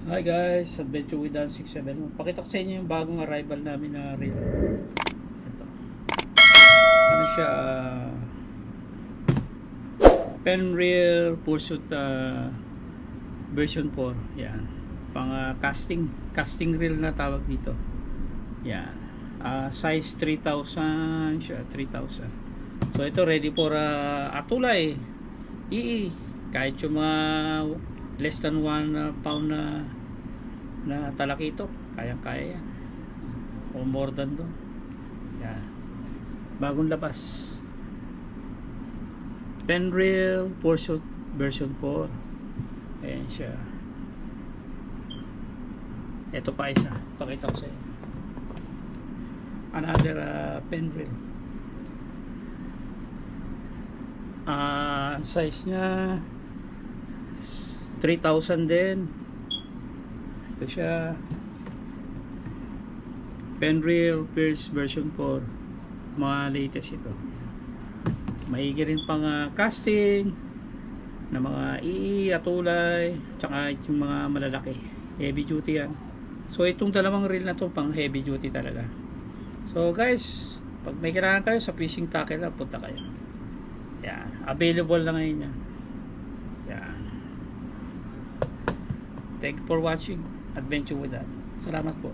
Hi guys, Adventure with Dan 671. Pakita ko sa inyo yung bagong arrival namin na reel. Ito. Ano siya? Pen reel Pursuit version 4. Yan. Pang casting reel na tawag dito. Yan. Size 3,000 siya, 3,000. So ito ready for atulay. Kahit yung mga less than 1 pound na talakito, kayang-kaya yan, o more than doon. Yan, bagong labas, pen reel Pursuit version 4. Ayan siya. Ito pa isa, pakita ko sa inyo, another pen reel. Size nya 3,000 din. Ito siya, pen reel Pierce version 4, mga latest ito. Maigi rin pang casting na mga atulay, tsaka yung mga malalaki, heavy duty yan. So itong dalawang reel na to pang heavy duty talaga. So guys, pag may kailangan kayo sa fishing tackle, punta kayo. Yan, available na ngayon yan. Yan. Thank you for watching Adventure with Dan. Salamat po.